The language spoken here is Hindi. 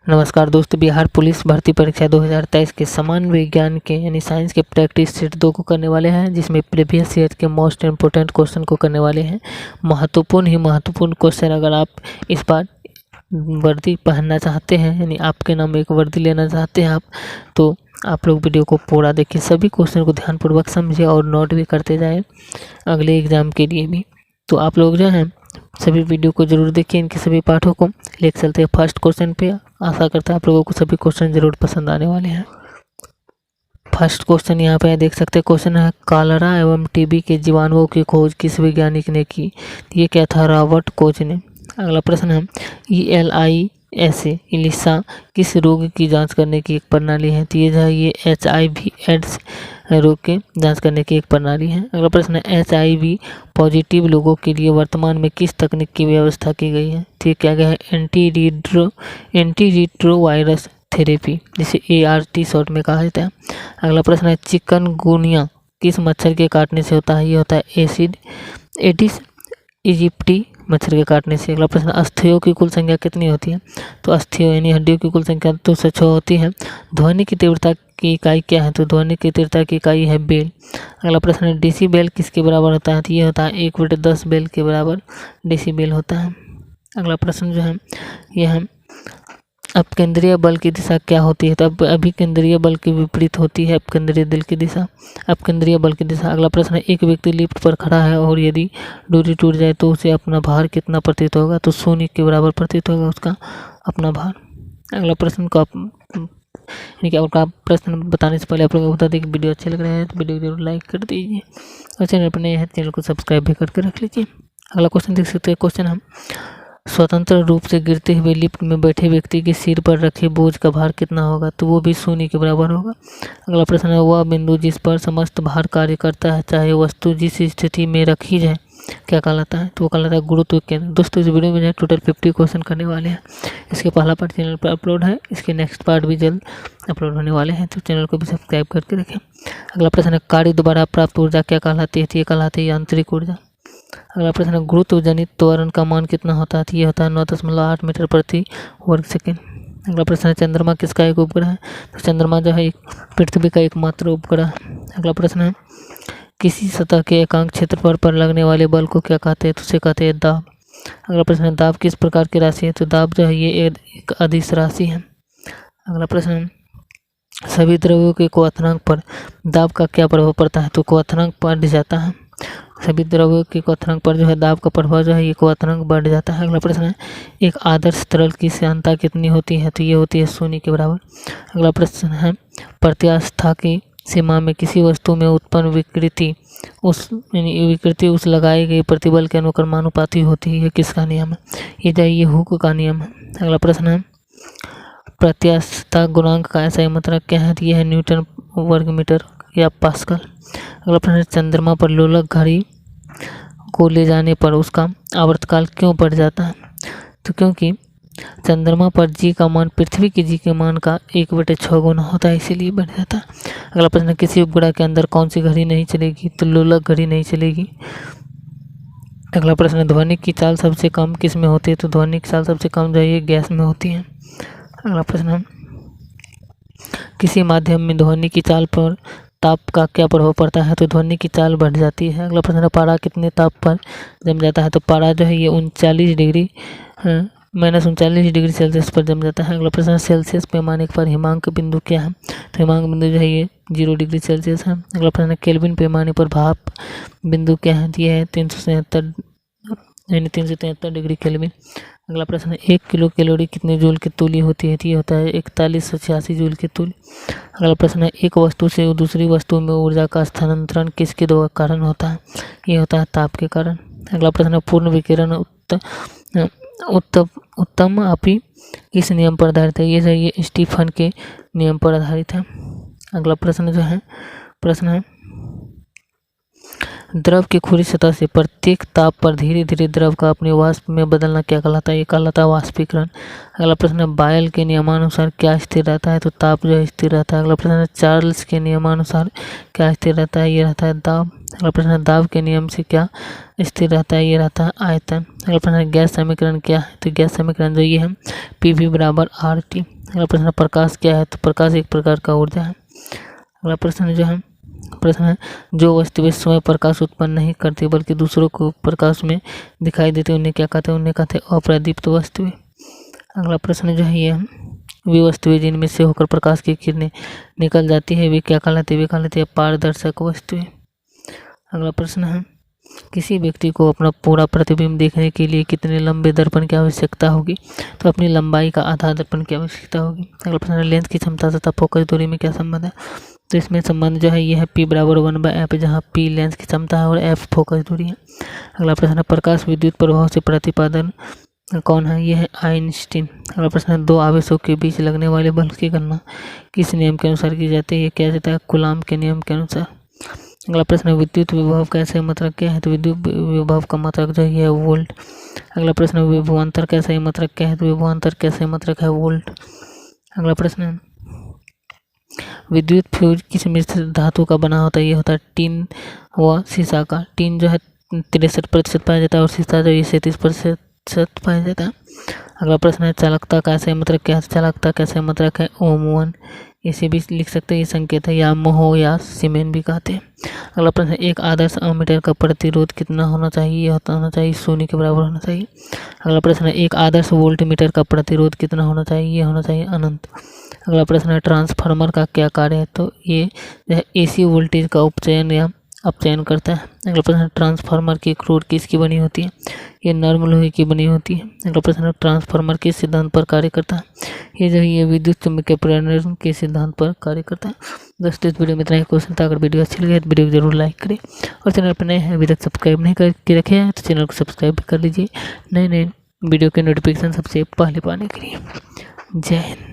नमस्कार दोस्तों, बिहार पुलिस भर्ती परीक्षा 2023 के सामान्य विज्ञान के यानी साइंस के प्रैक्टिस सेट 2 को करने वाले हैं, जिसमें प्रीवियस ईयर के मोस्ट इम्पोर्टेंट क्वेश्चन को करने वाले हैं। महत्वपूर्ण क्वेश्चन। अगर आप इस बार वर्दी पहनना चाहते हैं यानी आपके नाम एक वर्दी लेना चाहते हैं तो आप लोग वीडियो को पूरा देखिए, सभी क्वेश्चन को ध्यानपूर्वक समझिए और नोट भी करते जाएं अगले एग्जाम के लिए भी। तो आप लोग जो हैं सभी वीडियो को जरूर देखिए, इनके सभी पाठों को। लेकर चलते हैं फर्स्ट क्वेश्चन पे। आशा करता है आप लोगों को सभी क्वेश्चन जरूर पसंद आने वाले हैं। फर्स्ट क्वेश्चन यहाँ पे देख सकते हैं। क्वेश्चन है, कॉलरा एवं टीबी के जीवाणुओं की खोज किस वैज्ञानिक ने की? ये क्या था? रॉबर्ट कोच ने। अगला प्रश्न है, इलिसा किस रोग की जांच करने की एक प्रणाली है? तो ये HIV एड्स रोग के जांच करने की एक प्रणाली है। अगला प्रश्न है, HIV पॉजिटिव लोगों के लिए वर्तमान में किस तकनीक की व्यवस्था की गई है? तो ये क्या गया है? एंटी रिट्रोवायरस थेरेपी, जिसे ART शॉर्ट में कहा जाता है। अगला प्रश्न है, चिकनगुनिया किस मच्छर के काटने से होता है? ये होता है एडिस इजिप्टी मच्छर के काटने से। अगला प्रश्न, अस्थियों की कुल संख्या कितनी होती है? तो अस्थियों यानी हड्डियों की कुल संख्या 206 होती है। ध्वनि की तीव्रता की इकाई क्या है? तो ध्वनि की तीव्रता की इकाई है बेल। अगला प्रश्न है, डेसीबेल किसके बराबर होता है? तो ये होता है 1/10 बेल के बराबर डेसीबेल होता है। अगला प्रश्न जो है यह है, अपकेंद्रीय बल की दिशा क्या होती है? तो अभिकेंद्रीय बल के विपरीत होती है अपकेंद्रीय बल की दिशा। अपकेंद्रीय बल की दिशा। अगला प्रश्न है, एक व्यक्ति लिफ्ट पर खड़ा है और यदि डोरी टूट जाए तो उसे अपना भार कितना प्रतीत होगा? तो 0 के बराबर प्रतीत होगा उसका अपना भार। अगला प्रश्न को आपका प्रश्न बताने से पहले आप लोगों को बता दें कि वीडियो अच्छे लग रहे हैं तो वीडियो जरूर लाइक कर दीजिए और चैनल पर नए हैं चैनल को सब्सक्राइब भी करके रख लीजिए। अगला क्वेश्चन देख सकते हैं। क्वेश्चन हम, स्वतंत्र रूप से गिरते हुए लिफ्ट में बैठे व्यक्ति के सिर पर रखे बोझ का भार कितना होगा? तो वो भी 0 के बराबर होगा। अगला प्रश्न है, वह बिंदु जिस पर समस्त भार कार्य करता है, चाहे वस्तु जिस स्थिति में रखी जाए, क्या कहलाता है? तो वो कहलाता है गुरुत्व केंद्र। दोस्तों, इस वीडियो में टोटल 50 क्वेश्चन करने वाले हैं। इसके पहला पार्ट चैनल पर अपलोड है, इसके नेक्स्ट पार्ट भी जल्द अपलोड होने वाले हैं, तो चैनल को भी सब्सक्राइब करके रखें। अगला प्रश्न है, कार्य द्वारा प्राप्त ऊर्जा क्या कहलाती है? तो ये कहलाती है यांत्रिक ऊर्जा। अगला प्रश्न है, गुरुत्व जनित त्वरण का मान कितना होता है? तो ये होता है 9.8 मीटर प्रति वर्ग सेकेंड। अगला प्रश्न है, चंद्रमा किसका एक उपग्रह है? तो चंद्रमा जो है पृथ्वी का एकमात्र उपग्रह है। अगला प्रश्न है, किसी सतह के एकांक क्षेत्रफल पर लगने वाले बल को क्या कहते हैं? तो उसे कहते हैं दाब। अगला प्रश्न है, दाब किस प्रकार की राशि है? तो दाब जो है ये एक अदिश राशि है। अगला प्रश्न है, सभी द्रव्यों के क्वथनांक पर दाब का क्या प्रभाव पड़ता है? तो क्वथनांक बढ़ जाता है। सभी द्रव्यों के क्वथनांक पर जो है दाब का प्रभाव जो है ये क्वथनांक बढ़ जाता है। अगला प्रश्न है, एक आदर्श तरल की श्यानता कितनी होती है? तो ये होती है 0 के बराबर। अगला प्रश्न है, प्रत्यास्था की सीमा में किसी वस्तु में उत्पन्न विकृति उस लगाई गई प्रतिबल के अनुक्रमानुपाती होती है। ये किसका नियम है? ये हुक का नियम है। अगला प्रश्न है, प्रत्यास्था गुणांक का ऐसा मात्रक क्या है? तो यह है न्यूटन वर्ग मीटर या पास्कल। अगला प्रश्न है, चंद्रमा पर लोलक घड़ी को ले जाने पर उसका आवर्तकाल क्यों बढ़ जाता है? तो क्योंकि चंद्रमा पर जी का मान पृथ्वी के जी के मान का 1/6 गुना होता है, इसीलिए बढ़ जाता है। अगला प्रश्न है, किसी उपग्रह के अंदर कौन सी घड़ी नहीं चलेगी? तो लोलक घड़ी नहीं चलेगी। अगला प्रश्न है, ध्वनि की चाल सबसे कम किस में होती है? तो ध्वनि की चाल सबसे कम जो है गैस में होती है। अगला प्रश्न है, किसी माध्यम में ध्वनि की चाल पर ताप का क्या प्रभाव पड़ता है? तो ध्वनि की चाल बढ़ जाती है। अगला प्रश्न है, पारा कितने ताप पर जम जाता है? तो पारा जो है ये 39 डिग्री -39 डिग्री सेल्सियस पर जम जाता है। अगला प्रश्न, सेल्सियस पैमाने पर हिमांक बिंदु क्या है? तो हिमांक बिंदु जो है ये 0 डिग्री सेल्सियस है। अगला प्रश्न, केल्विन पैमाने पर भाप बिंदु क्या है? ये है 373 डिग्री केल्विन। अगला प्रश्न है, 1 किलो कैलोरी कितने जूल की तुल्य होती है? ये होता है 4186 जूल की तुल्य। अगला प्रश्न है, एक वस्तु से दूसरी वस्तु में ऊर्जा का स्थानांतरण किसके कारण होता है? ये होता है ताप के कारण। अगला प्रश्न है, पूर्ण विकिरण उत्तम आपी किस नियम पर आधारित है? ये स्टीफन के नियम पर आधारित है। अगला प्रश्न जो है द्रव की खुली सतह से प्रत्येक ताप पर धीरे धीरे द्रव का अपने वाष्प में बदलना क्या कहलाता है? ये कहलाता है वाष्पीकरण। अगला प्रश्न है, बायल के नियमानुसार क्या स्थिर रहता है? तो ताप जो है स्थिर रहता है। अगला प्रश्न है, चार्ल्स के नियमानुसार क्या स्थिर रहता है? ये रहता है दाब। अगला प्रश्न है दाब के नियम से क्या स्थिर रहता है, ये रहता है आयतन। अगला प्रश्न है गैस समीकरण क्या है, तो गैस समीकरण जो ये है PV बराबर RT। अगला प्रश्न है प्रकाश क्या है, तो प्रकाश एक प्रकार का ऊर्जा है। अगला प्रश्न जो है जो वस्तुएं स्वयं प्रकाश उत्पन्न नहीं करती बल्कि दूसरों को प्रकाश में दिखाई देती उन्हें क्या कहते हैं, उन्हें कहते हैं अप्रदीप्त वस्तुएं। अगला प्रश्न जो है ये वे वस्तुएं जिनमें से होकर प्रकाश की किरणें निकल जाती है वे क्या कहलाती है, वे कहलाती है पारदर्शक वस्तुएं। अगला प्रश्न है किसी व्यक्ति को अपना पूरा प्रतिबिंब देखने के लिए कितने लंबे दर्पण की आवश्यकता होगी, तो अपनी लंबाई का आधा दर्पण की आवश्यकता होगी। अगला प्रश्न है लेंस की क्षमता तथा फोकस दूरी में क्या संबंध है, तो इसमें संबंध जो है यह है P बराबर 1/f, जहाँ P लेंस की क्षमता है और f फोकस दूरी है। अगला प्रश्न है प्रकाश विद्युत प्रभाव से प्रतिपादन कौन है, यह है आइंस्टीन। अगला प्रश्न है दो आवेशों के बीच लगने वाले बल की गणना किस नियम के अनुसार की जाती है, ये क्या जाता है कूलाम के नियम के अनुसार। अगला प्रश्न है विद्युत विभव का सही मात्रक क्या है, तो विद्युत विभव का मात्रक जो है वोल्ट। अगला प्रश्न है विभवांतर का सही मात्रक क्या है, तो विभवांतर का सही मात्रक है वोल्ट। अगला प्रश्न है विद्युत फ्यूज किस मिश्र धातु का बना होता है, ये होता है टीन व शीशा का। टीन जो है 63% पाया जाता है और शीशा जो है 37% पाया जाता है। अगला प्रश्न है चालकता का सही मात्रक क्या है, चालकता का सही मात्रक है ओम1। इसे भी लिख सकते हैं, ये संकेत है या मोह या सीमेन भी कहते हैं। अगला प्रश्न है एक आदर्श एमीटर का प्रतिरोध कितना होना चाहिए, यह होना चाहिए 0 के बराबर होना चाहिए। अगला प्रश्न है एक आदर्श वोल्टमीटर का प्रतिरोध कितना होना चाहिए, यह होना चाहिए अनंत। अगला प्रश्न है ट्रांसफार्मर का क्या कार्य है, तो ये जो है AC वोल्टेज का उपचयन या अपचयन करता है। अगला प्रश्न है ट्रांसफार्मर की क्रोड किसकी बनी होती है, ये नर्म लोहे की बनी होती है। अगला प्रश्न है ट्रांसफार्मर किस सिद्धांत पर कार्य करता है, ये जो है ये विद्युत चुम्बकीय प्रेरण के सिद्धांत पर कार्य करता है। दोस्तों इस वीडियो में इतना ही क्वेश्चन था, अगर वीडियो अच्छी लगे तो वीडियो को जरूर लाइक करें और चैनल पर नए हैं अभी तक सब्सक्राइब नहीं करके रखे हैं तो चैनल को सब्सक्राइब भी कर लीजिए नए वीडियो के नोटिफिकेशन सबसे पहले पाने के लिए। जय हिंद।